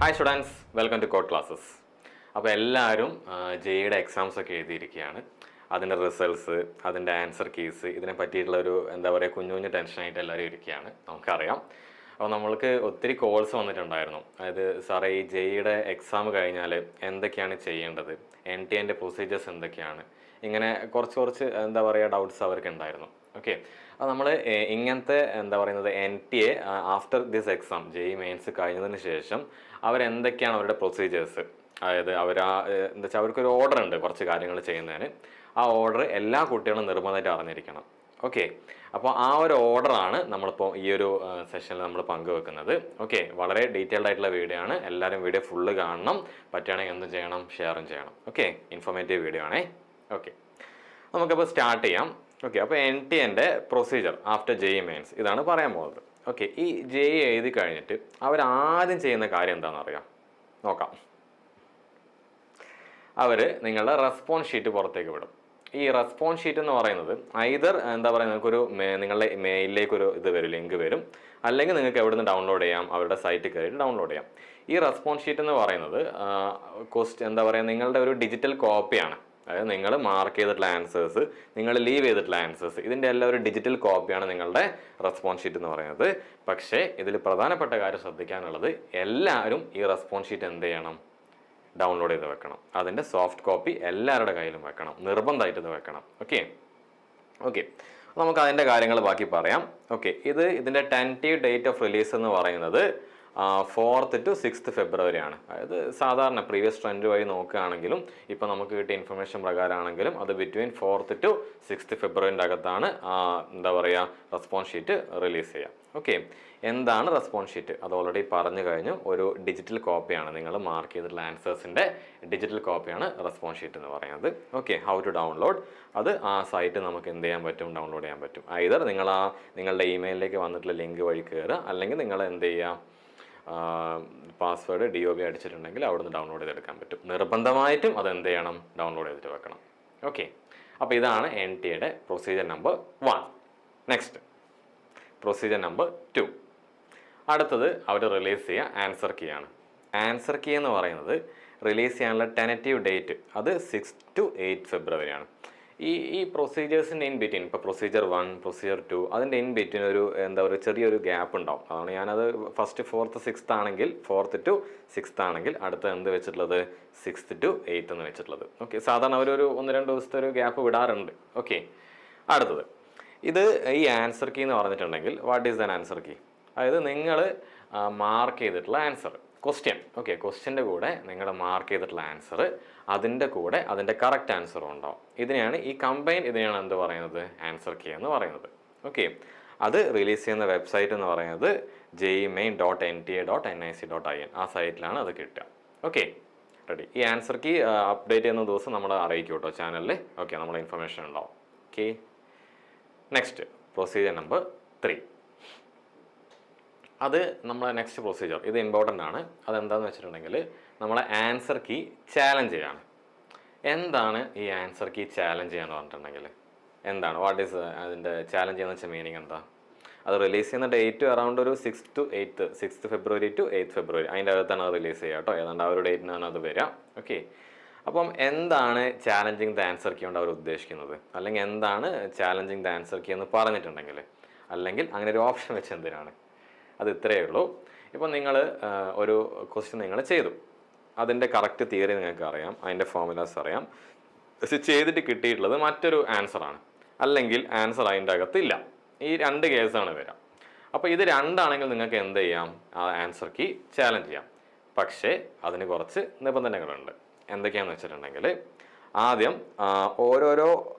Hi students, welcome to code classes. അപ്പോൾ എല്ലാവരും ജെയുടെ എക്സാംസ് ഒക്കെ എഴുതിയിരിക്കുകയാണ്. അതിൻ്റെ റിസൾട്ട്സ്, അതിൻ്റെ ആൻസർ കീസ്, ഇതിനെ പറ്റിയിട്ടുള്ളൊരു എന്താ പറയുക കുഞ്ഞു കുഞ്ഞു ടെൻഷനായിട്ട് എല്ലാവരും ഇരിക്കുകയാണ്, നമുക്കറിയാം. അപ്പോൾ നമ്മൾക്ക് ഒത്തിരി കോൾസ് വന്നിട്ടുണ്ടായിരുന്നു. അതായത് സാറേ, ഈ ജെയുടെ എക്സാം കഴിഞ്ഞാൽ എന്തൊക്കെയാണ് ചെയ്യേണ്ടത്, NTA പ്രൊസീജിയേഴ്സ് എന്തൊക്കെയാണ്, ഇങ്ങനെ കുറച്ച് എന്താ പറയുക ഡൗട്ട്സ് അവർക്ക് ഉണ്ടായിരുന്നു. ഓക്കെ, അപ്പോൾ നമ്മൾ ഇങ്ങനത്തെ എന്താ പറയുന്നത് NTA after this exam JEE mains കഴിഞ്ഞതിന് ശേഷം അവരെന്തൊക്കെയാണ് അവരുടെ പ്രൊസീജിയേഴ്സ്, അതായത് എന്താ വെച്ചാൽ അവർക്കൊരു ഓർഡർ ഉണ്ട് കുറച്ച് കാര്യങ്ങൾ ചെയ്യുന്നതിന്. ആ ഓർഡർ എല്ലാ കുട്ടികളും നിർബന്ധമായിട്ട് അറിഞ്ഞിരിക്കണം. ഓക്കെ, അപ്പോൾ ആ ഒരു ഓർഡറാണ് നമ്മളിപ്പോൾ ഈ ഒരു സെഷനിൽ നമ്മൾ പങ്കുവെക്കുന്നത്. ഓക്കെ, വളരെ ഡീറ്റെയിൽഡ് ആയിട്ടുള്ള വീഡിയോ ആണ്. എല്ലാവരും വീഡിയോ ഫുള്ള് കാണണം. പറ്റുകയാണെങ്കിൽ എന്ത് ചെയ്യണം, ഷെയറും ചെയ്യണം. ഓക്കെ, ഇൻഫോർമേറ്റീവ് വീഡിയോ ആണേ. ഓക്കെ, നമുക്കപ്പോൾ സ്റ്റാർട്ട് ചെയ്യാം. ഓക്കെ, അപ്പോൾ NTA procedure after JEE mains ഇതാണ് പറയാൻ പോകുന്നത്. ഓക്കെ, ഈ JEE എഴുതി കഴിഞ്ഞിട്ട് അവരാദ്യം ചെയ്യുന്ന കാര്യം എന്താണെന്ന് അറിയാം, നോക്കാം. അവർ നിങ്ങളുടെ റെസ്പോൺസ് ഷീറ്റ് പുറത്തേക്ക് വിടും. ഈ റെസ്പോൺസ് ഷീറ്റ് എന്ന് പറയുന്നത് ഐദർ എന്താ പറയുക, നിങ്ങൾക്കൊരു നിങ്ങളുടെ മെയിലിലേക്കൊരു ഇത് വരും, ലിങ്ക് വരും, അല്ലെങ്കിൽ നിങ്ങൾക്ക് എവിടെ നിന്ന് ഡൗൺലോഡ് ചെയ്യാം, അവരുടെ സൈറ്റിൽ കയറിയിട്ട് ഡൗൺലോഡ് ചെയ്യാം. ഈ റെസ്പോൺസ് ഷീറ്റ് എന്ന് പറയുന്നത് എന്താ പറയുക, നിങ്ങളുടെ ഒരു ഡിജിറ്റൽ കോപ്പിയാണ്. അതായത് നിങ്ങൾ മാർക്ക് ചെയ്തിട്ടുള്ള ആൻസേഴ്സ്, നിങ്ങൾ ലീവ് ചെയ്തിട്ടുള്ള ആൻസേഴ്സ്, ഇതിൻ്റെ എല്ലാം ഒരു ഡിജിറ്റൽ കോപ്പിയാണ് നിങ്ങളുടെ റെസ്പോൺസ് ഷീറ്റ് എന്ന് പറയുന്നത്. പക്ഷേ ഇതിൽ പ്രധാനപ്പെട്ട കാര്യം ശ്രദ്ധിക്കാനുള്ളത്, എല്ലാവരും ഈ റെസ്പോൺസ് ഷീറ്റ് എന്ത് ചെയ്യണം, ഡൗൺലോഡ് ചെയ്ത് വെക്കണം. അതിൻ്റെ സോഫ്റ്റ് കോപ്പി എല്ലാവരുടെ കയ്യിലും വെക്കണം, നിർബന്ധമായിട്ട് ഇത് വെക്കണം. ഓക്കെ, നമുക്ക് അതിൻ്റെ കാര്യങ്ങൾ ബാക്കി പറയാം. ഓക്കെ, ഇതിൻ്റെ ടെൻറ്റീവ് ഡേറ്റ് ഓഫ് റിലീസ് എന്ന് പറയുന്നത് 4th to 6th February ആണ്. അതായത് സാധാരണ പ്രീവിയസ് ട്രെൻഡ് വഴി നോക്കുകയാണെങ്കിലും ഇപ്പോൾ നമുക്ക് കിട്ടിയ ഇൻഫർമേഷൻ പ്രകാരമാണെങ്കിലും അത് between 4th to 6th February അകത്താണ് എന്താ പറയുക റെസ്പോൺസ് ഷീറ്റ് റിലീസ് ചെയ്യുക. ഓക്കെ, എന്താണ് റെസ്പോൺസ് ഷീറ്റ് അത് ഓൾറെഡി പറഞ്ഞു കഴിഞ്ഞു. ഒരു ഡിജിറ്റൽ കോപ്പിയാണ്, നിങ്ങൾ മാർക്ക് ചെയ്തിട്ടുള്ള ആൻസേഴ്സിൻ്റെ ഡിജിറ്റൽ കോപ്പിയാണ് റെസ്പോൺസ് ഷീറ്റ് എന്ന് പറയുന്നത്. ഓക്കെ, ഹൗ ടു ഡൗൺലോഡ്, അത് ആ സൈറ്റ് നമുക്ക് എന്ത് ചെയ്യാൻ പറ്റും, ഡൗൺലോഡ് ചെയ്യാൻ പറ്റും. ഐദർ നിങ്ങളുടെ ഇമെയിലിലേക്ക് വന്നിട്ടുള്ള ലിങ്ക് വഴി കയറുക, അല്ലെങ്കിൽ നിങ്ങൾ എന്ത് ചെയ്യുക, പാസ്വേഡ് DOB അടിച്ചിട്ടുണ്ടെങ്കിൽ അവിടെ നിന്ന് ഡൗൺലോഡ് ചെയ്തെടുക്കാൻ പറ്റും. നിർബന്ധമായിട്ടും അത് എന്ത് ചെയ്യണം, ഡൗൺലോഡ് ചെയ്തിട്ട് വെക്കണം. ഓക്കെ, അപ്പോൾ ഇതാണ് NTA procedure number 1. Next procedure number 2. അടുത്തത് അവർ റിലീസ് ചെയ്യുക ആൻസർ കീ ആണ്. ആൻസർ കീ എന്ന് പറയുന്നത് റിലീസ് ചെയ്യാനുള്ള ടെനറ്റീവ് ഡേറ്റ് അത് 6 to 8 February ആണ്. ഈ പ്രൊസീജിയേഴ്സിൻ്റെ ഇൻ ബിറ്റ്വീൻ, ഇപ്പോൾ പ്രൊസീജിയർ 1, പ്രൊസീജിയർ 2, അതിൻ്റെ ഇൻ ബിറ്റ്വീൻ എന്താ പറയുക ചെറിയൊരു ഗ്യാപ്പ് ഉണ്ടാവും. അതാണ് ഞാനത് ഫസ്റ്റ് 4th 6th ആണെങ്കിൽ 4th to 6th ആണെങ്കിൽ അടുത്ത എന്ത് വെച്ചിട്ടുള്ളത് 6th to 8th എന്ന് വെച്ചിട്ടുള്ളത്. ഓക്കെ, സാധാരണ അവരൊരു 1-2 ദിവസത്തെ ഒരു ഗ്യാപ്പ് വിടാറുണ്ട്. ഓക്കെ, അടുത്തത് ഈ ആൻസർ കീ എന്ന് പറഞ്ഞിട്ടുണ്ടെങ്കിൽ what is an answer key, അതായത് നിങ്ങൾ മാർക്ക് ചെയ്തിട്ടുള്ള ആൻസർ ക്വസ്റ്റ്യൻ. ഓക്കെ, ക്വസ്റ്റ്യൻ്റെ കൂടെ നിങ്ങൾ മാർക്ക് ചെയ്തിട്ടുള്ള ആൻസർ, അതിൻ്റെ കൂടെ അതിൻ്റെ കറക്റ്റ് ആൻസറും ഉണ്ടാവും. ഇതിനെയാണ് ഇതിനെയാണ് എന്ത് പറയുന്നത്, ആൻസർ കീ എന്ന് പറയുന്നത്. ഓക്കെ, അത് റിലീസ് ചെയ്യുന്ന വെബ്സൈറ്റ് എന്ന് പറയുന്നത് JEEmain.nta.nic.in ആ സൈറ്റിലാണ് അത് കിട്ടുക. Okay, ready. ഈ ആൻസർ കീ അപ്ഡേറ്റ് ചെയ്യുന്ന ദിവസം നമ്മൾ അറിയിക്കും കേട്ടോ ചാനലിൽ. ഓക്കെ, നമ്മുടെ ഇൻഫർമേഷൻ ഉണ്ടാവും. Okay, next procedure number 3. അത് നമ്മളെ നെക്സ്റ്റ് പ്രൊസീജിയർ, ഇത് ഇമ്പോർട്ടൻ്റ് ആണ്. അതെന്താണെന്ന് വെച്ചിട്ടുണ്ടെങ്കിൽ നമ്മളെ ആൻസർ കീ ചാലഞ്ച് ചെയ്യാണ്. എന്താണ് ഈ ആൻസർ കീ ചാലഞ്ച് ചെയ്യാന്ന് പറഞ്ഞിട്ടുണ്ടെങ്കിൽ എന്താണ്, വാട്ട് ഈസ് അതിൻ്റെ ചാലഞ്ച് ചെയ്യുന്ന വെച്ചാൽ മീനിങ് എന്താ, അത് റിലീസ് ചെയ്യുന്ന ഡേറ്റ് അറൗണ്ട് ഒരു 6th February to 8th February അതിൻ്റെ അകത്താണ് അത് റിലീസ് ചെയ്യുക കേട്ടോ. ഏതാണ്ട് ആ ഒരു ഡേറ്റിനാണ് അത് വരിക. ഓക്കെ, അപ്പം എന്താണ് ചാലഞ്ചിങ് ദ ആൻസർ കീ കൊണ്ട് അവർ ഉദ്ദേശിക്കുന്നത്, അല്ലെങ്കിൽ എന്താണ് ചാലഞ്ചിങ് ദ ആൻസർ കീ എന്ന് പറഞ്ഞിട്ടുണ്ടെങ്കിൽ, അല്ലെങ്കിൽ അങ്ങനെ ഒരു ഓപ്ഷൻ വെച്ച് എന്തിനാണ്, അത് ഇത്രയേ ഉള്ളൂ. ഇപ്പം നിങ്ങൾ ഒരു ക്വസ്റ്റ്യൻ നിങ്ങൾ ചെയ്തു, അതിൻ്റെ കറക്റ്റ് തിയറി നിങ്ങൾക്ക് അറിയാം, അതിൻ്റെ ഫോർമുലാസ് അറിയാം, പക്ഷെ ചെയ്തിട്ട് കിട്ടിയിട്ടുള്ളത് മറ്റൊരു ആൻസറാണ്, അല്ലെങ്കിൽ ആൻസർ അതിൻ്റെ അകത്തില്ല. ഈ 2 കേസാണ് വരിക. അപ്പോൾ ഇത് രണ്ടാണെങ്കിൽ നിങ്ങൾക്ക് എന്ത് ചെയ്യാം, ആ ആൻസർ കീ ചാലഞ്ച് ചെയ്യാം. പക്ഷേ അതിന് കുറച്ച് നിബന്ധനകളുണ്ട്. എന്തൊക്കെയാണെന്ന് വെച്ചിട്ടുണ്ടെങ്കിൽ, ആദ്യം ഓരോരോ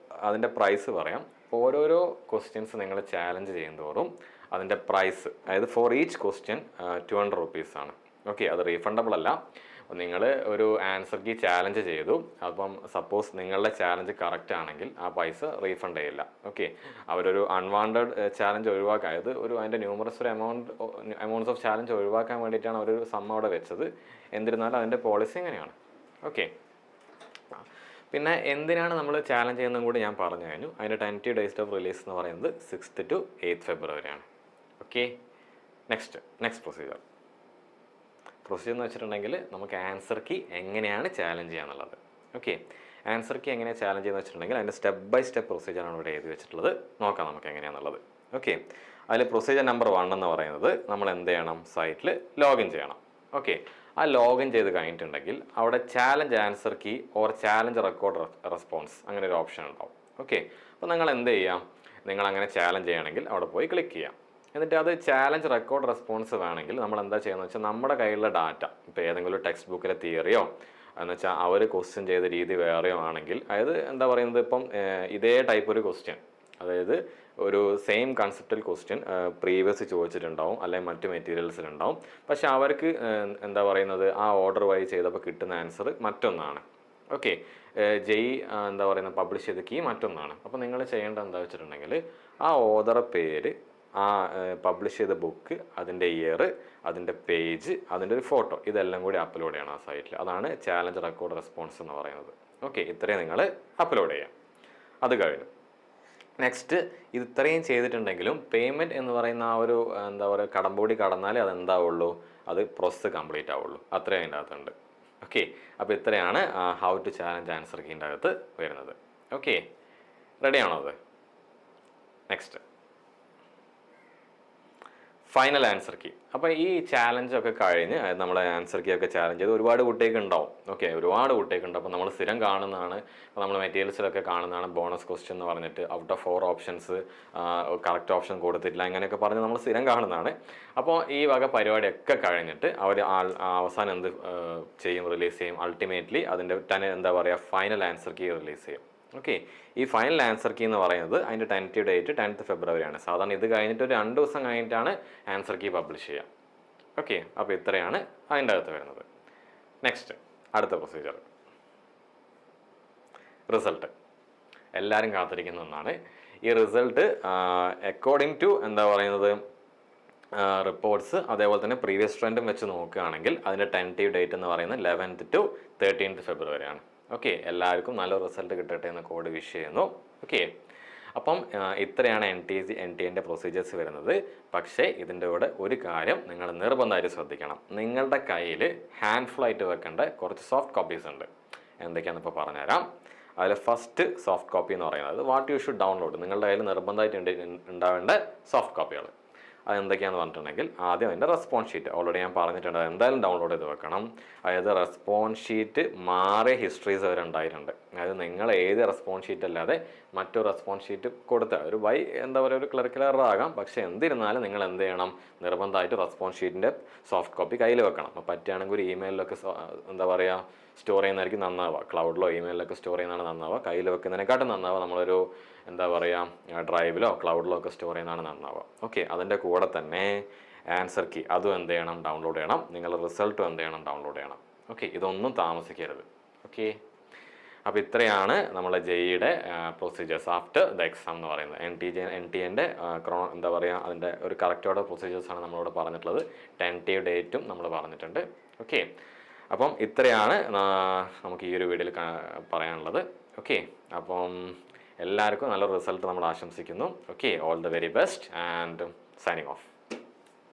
അതിൻ്റെ പ്രൈസ് പറയാം. ഓരോരോ ക്വസ്റ്റ്യൻസ് നിങ്ങൾ ചാലഞ്ച് ചെയ്യുന്നതോറും അതിൻ്റെ പ്രൈസ്, അതായത് ഫോർ ഈച്ച് ക്വസ്റ്റ്യൻ 200 rupees ആണ്. ഓക്കെ, അത് റീഫണ്ടബിൾ അല്ല. നിങ്ങൾ ഒരു ആൻസർ കീ ചാലഞ്ച് ചെയ്തു, അപ്പം സപ്പോസ് നിങ്ങളുടെ ചാലഞ്ച് കറക്റ്റ് ആണെങ്കിൽ ആ പൈസ റീഫണ്ട് ചെയ്യില്ല. ഓക്കെ, അവരൊരു അൺവാണ്ടഡ് ചാലഞ്ച് ഒഴിവാക്കാൻ, അതായത് അതിൻ്റെ ന്യൂമറസ് ഒരു എമൗണ്ട്സ് ഓഫ് ചാലഞ്ച് ഒഴിവാക്കാൻ വേണ്ടിയിട്ടാണ് അവരൊരു സം അവിടെ വെച്ചത്. എന്നിരുന്നാലും അതിൻ്റെ പോളിസി എങ്ങനെയാണ്. ഓക്കെ, പിന്നെ എന്തിനാണ് നമ്മൾ ചാലഞ്ച് ചെയ്യുന്നതും കൂടി ഞാൻ പറഞ്ഞു കഴിഞ്ഞു. അതിൻ്റെ ടെൻറ്റീവ് ഡേറ്റ് ഓഫ് റിലീസ് എന്ന് പറയുന്നത് 6th to 8th February ആണ്. ഓക്കെ, നെക്സ്റ്റ് പ്രൊസീജിയർ പ്രൊസീജിയർ എന്ന് വെച്ചിട്ടുണ്ടെങ്കിൽ നമുക്ക് ആൻസർ കീ എങ്ങനെയാണ് ചാലഞ്ച് ചെയ്യുക എന്നുള്ളത്. ഓക്കെ, ആൻസർ കീ എങ്ങനെയാണ് ചാലഞ്ച് ചെയ്യുന്നത് വെച്ചിട്ടുണ്ടെങ്കിൽ അതിൻ്റെ സ്റ്റെപ്പ് ബൈ സ്റ്റെപ്പ് പ്രൊസീജിയറാണ് ഇവിടെ എഴുതി വെച്ചിട്ടുള്ളത്. നോക്കാം നമുക്ക് എങ്ങനെയാണെന്നുള്ളത്. ഓക്കെ, അതിൽ പ്രൊസീജിയർ നമ്പർ 1 എന്ന് പറയുന്നത് നമ്മൾ എന്ത് ചെയ്യണം, സൈറ്റിൽ ലോഗിൻ ചെയ്യണം. ഓക്കെ, ആ ലോഗിൻ ചെയ്ത് കഴിഞ്ഞിട്ടുണ്ടെങ്കിൽ അവിടെ challenge answer key or challenge record response അങ്ങനെ ഒരു ഓപ്ഷൻ ഉണ്ടാവും. ഓക്കെ, അപ്പോൾ നിങ്ങൾ എന്ത് ചെയ്യാം, നിങ്ങൾ അങ്ങനെ ചാലഞ്ച് ചെയ്യണമെങ്കിൽ അവിടെ പോയി ക്ലിക്ക് ചെയ്യാം. എന്നിട്ട് അത് ചാലഞ്ച് റെക്കോർഡ് റെസ്പോൺസ് വേണമെങ്കിൽ നമ്മൾ എന്താ ചെയ്യുന്നത് വെച്ചാൽ നമ്മുടെ കയ്യിലുള്ള ഡാറ്റ, ഇപ്പോൾ ഏതെങ്കിലും ടെക്സ്റ്റ് ബുക്കിലെ തിയറിയോ എന്ന് വെച്ചാൽ അവർ ക്വസ്റ്റ്യൻ ചെയ്ത രീതി വേറെയോ ആണെങ്കിൽ, അതായത് എന്താ പറയുന്നത്, ഇപ്പം ഇതേ ടൈപ്പ് ഒരു ക്വസ്റ്റ്യൻ, അതായത് ഒരു സെയിം കൺസെപ്റ്റൽ ക്വസ്റ്റ്യൻ പ്രീവിയസ് ചോദിച്ചിട്ടുണ്ടാവും അല്ലെങ്കിൽ മറ്റു മെറ്റീരിയൽസിലുണ്ടാവും. പക്ഷെ അവർക്ക് എന്താ പറയുന്നത് ആ ഓർഡർ വഴി ചെയ്തപ്പോൾ കിട്ടുന്ന ആൻസർ മറ്റൊന്നാണ്. ഓക്കെ, എന്താ പറയുന്നത് പബ്ലിഷ് ചെയ്ത കീ മറ്റൊന്നാണ്. അപ്പോൾ നിങ്ങൾ ചെയ്യേണ്ടത് എന്താ വെച്ചിട്ടുണ്ടെങ്കിൽ ആ ഓർഡർ പേര്, ആ പബ്ലിഷ് ചെയ്ത ബുക്ക്, അതിൻ്റെ ഇയർ, അതിൻ്റെ പേജ്, അതിൻ്റെ ഒരു ഫോട്ടോ, ഇതെല്ലാം കൂടി അപ്ലോഡ് ചെയ്യണം ആ സൈറ്റിൽ. അതാണ് ചാലഞ്ച് റെക്കോർഡ് റെസ്പോൺസ് എന്ന് പറയുന്നത്. ഓക്കെ, ഇത്രയും നിങ്ങൾ അപ്ലോഡ് ചെയ്യാം. അത് കഴിഞ്ഞു. നെക്സ്റ്റ്, ഇത് ഇത്രയും ചെയ്തിട്ടുണ്ടെങ്കിലും പേയ്മെൻറ്റ് എന്ന് പറയുന്ന ആ ഒരു എന്താ പറയുക കടമ്പൂടി കടന്നാലേ അതെന്താവുള്ളൂ, അത് പ്രോസസ്സ് കംപ്ലീറ്റ് ആവുള്ളൂ. അത്രയും അതിൻ്റെ അകത്തുണ്ട്. ഓക്കെ, അപ്പോൾ ഇത്രയാണ് ഹൗ ടു ചാലഞ്ച് ആൻസർ കീൻ്റെ അകത്ത് വരുന്നത്. ഓക്കെ, റെഡിയാണോ അത്? Next, final answer key. അപ്പോൾ ഈ ചാലഞ്ചൊക്കെ കഴിഞ്ഞ് നമ്മൾ ആൻസർ കീ ഒക്കെ ചാലഞ്ച് ചെയ്ത് ഒരുപാട് കുട്ടിയൊക്കെ ഉണ്ടാവും. ഓക്കെ, ഒരുപാട് കുട്ടിയൊക്കെ ഉണ്ട്. അപ്പോൾ നമ്മൾ സ്ഥിരം കാണുന്നതാണ്, നമ്മൾ മെറ്റീരിയൽസിലൊക്കെ കാണുന്നതാണ് ബോണസ് ക്വസ്റ്റ്യൻ എന്ന് പറഞ്ഞിട്ട് out of 4 options correct option കൊടുത്തിട്ടില്ല, അങ്ങനെയൊക്കെ പറഞ്ഞ് നമ്മൾ സ്ഥിരം കാണുന്നതാണ്. അപ്പോൾ ഈ വക പരിപാടിയൊക്കെ കഴിഞ്ഞിട്ട് അവർ അവസാനം എന്ത് ചെയ്യും, റിലീസ് ചെയ്യും. അൾട്ടിമേറ്റ്ലി അതിൻ്റെ തന്നെ എന്താ പറയുക ഫൈനൽ ആൻസർ കീ റിലീസ് ചെയ്യും. ഓക്കെ, ഈ ഫൈനൽ ആൻസർ കീ എന്ന് പറയുന്നത് അതിൻ്റെ ടെൻറ്റീവ് ഡേറ്റ് 10th ഫെബ്രുവരിയാണ്. സാധാരണ ഇത് കഴിഞ്ഞിട്ട് ഒരു 2 ദിവസം കഴിഞ്ഞിട്ടാണ് ആൻസർ കീ പബ്ലിഷ് ചെയ്യുക. ഓക്കെ, അപ്പോൾ ഇത്രയാണ് അതിൻ്റെ അകത്ത് വരുന്നത്. നെക്സ്റ്റ്, അടുത്ത പ്രൊസീജിയർ, റിസൾട്ട്. എല്ലാവരും കാത്തിരിക്കുന്ന ഒന്നാണ് ഈ റിസൾട്ട്. അക്കോർഡിംഗ് ടു എന്താ പറയുന്നത് റിപ്പോർട്ട്സ്, അതേപോലെ തന്നെ പ്രീവിയസ് ട്രെൻഡും വെച്ച് നോക്കുകയാണെങ്കിൽ അതിൻ്റെ ടെൻറ്റീവ് ഡേറ്റ് എന്ന് പറയുന്നത് 11th to 13th ഫെബ്രുവരിയാണ്. ഓക്കെ, എല്ലാവർക്കും നല്ല റിസൾട്ട് കിട്ടട്ടെ എന്ന് കോഡ് വിഷ് ചെയ്യുന്നു. ഓക്കെ, അപ്പം ഇത്രയാണ് എൻ ടി എൻ്റെ പ്രൊസീജിയേഴ്സ് വരുന്നത്. പക്ഷേ ഇതിൻ്റെ കൂടെ ഒരു കാര്യം നിങ്ങൾ നിർബന്ധമായിട്ട് ശ്രദ്ധിക്കണം. നിങ്ങളുടെ കയ്യിൽ ഹാൻഡ്ഫുൾ ആയിട്ട് വെക്കേണ്ട കുറച്ച് സോഫ്റ്റ് കോപ്പീസ് ഉണ്ട്. എന്തൊക്കെയാണെന്ന് ഇപ്പോൾ പറഞ്ഞുതരാം. അതിൽ ഫസ്റ്റ് സോഫ്റ്റ് കോപ്പി എന്ന് പറയുന്നത് വാട്ട് യു ഷുഡ് ഡൗൺലോഡ്, നിങ്ങളുടെ കയ്യിൽ നിർബന്ധമായിട്ട് ഉണ്ടാവേണ്ട സോഫ്റ്റ് കോപ്പികൾ. അതെന്തൊക്കെയാണെന്ന് പറഞ്ഞിട്ടുണ്ടെങ്കിൽ ആദ്യം അതിൻ്റെ റെസ്പോൺസ് ഷീറ്റ് ഓൾറെഡി ഞാൻ പറഞ്ഞിട്ടുണ്ട്, എന്തായാലും ഡൗൺലോഡ് ചെയ്ത് വെക്കണം. അതായത് റെസ്പോൺസ് ഷീറ്റ് മാറിയ ഹിസ്റ്ററീസ് വരെ ഉണ്ടായിട്ടുണ്ട്. അതായത് നിങ്ങൾ ഏത് റെസ്പോൺസ് ഷീറ്റ് അല്ലാതെ മറ്റൊരു റെസ്പോൺസ് ഷീറ്റ് കൊടുത്ത ഒരു എന്താ പറയുക ഒരു ക്ലറിക്കൽ എറർ ആകാം. പക്ഷേ എന്തിരുന്നാലും നിങ്ങൾ എന്ത് ചെയ്യണം, നിർബന്ധമായിട്ട് റെസ്പോൺസ് ഷീറ്റിൻ്റെ സോഫ്റ്റ് കോപ്പി കയ്യിൽ വെക്കണം. അപ്പോൾ പറ്റുകയാണെങ്കിൽ ഒരു ഇമെയിലൊക്കെ എന്താ പറയുക സ്റ്റോർ ചെയ്യുന്നതായിരിക്കും നന്നാവുക. ക്ലൗഡിലോ ഇമെയിലൊക്കെ സ്റ്റോർ ചെയ്യുന്നതാണ് നന്നാവുക. കയ്യിൽ വെക്കുന്നതിനെക്കാട്ടും നന്നാവുക നമ്മളൊരു എന്താ പറയുക ഡ്രൈവിലോ ക്ലൗഡിലോ ഒക്കെ സ്റ്റോർ ചെയ്യുന്നതാണ് നന്നാവുക. ഓക്കെ, അതിൻ്റെ കൂടെ തന്നെ ആൻസർ കീ അതും എന്ത് ചെയ്യണം, ഡൗൺലോഡ് ചെയ്യണം. നിങ്ങളുടെ റിസൾട്ടും എന്ത് ചെയ്യണം, ഡൗൺലോഡ് ചെയ്യണം. ഓക്കെ, ഇതൊന്നും താമസിക്കരുത്. ഓക്കെ, അപ്പോൾ ഇത്രയാണ് നമ്മളെ ജെഇയുടെ പ്രൊസീജിയേഴ്സ് ആഫ്റ്റർ ദ എക്സാം എന്ന് പറയുന്നത്. എൻ ടി എൻ്റെ എന്താ പറയുക അതിൻ്റെ ഒരു കറക്റ്റോടെ പ്രൊസീജിയേഴ്സാണ് നമ്മളിവിടെ പറഞ്ഞിട്ടുള്ളത്. ടെൻറ്റീവ് ഡേറ്റും നമ്മൾ പറഞ്ഞിട്ടുണ്ട്. ഓക്കെ, അപ്പം ഇത്രയാണ് നമുക്ക് ഈ ഒരു വീഡിയോയിൽ പറയാനുള്ളത്. ഓക്കെ, അപ്പം എല്ലാവർക്കും നല്ലൊരു റിസൾട്ട് നമ്മൾ ആശംസിക്കുന്നു. Okay, all the very best and signing off.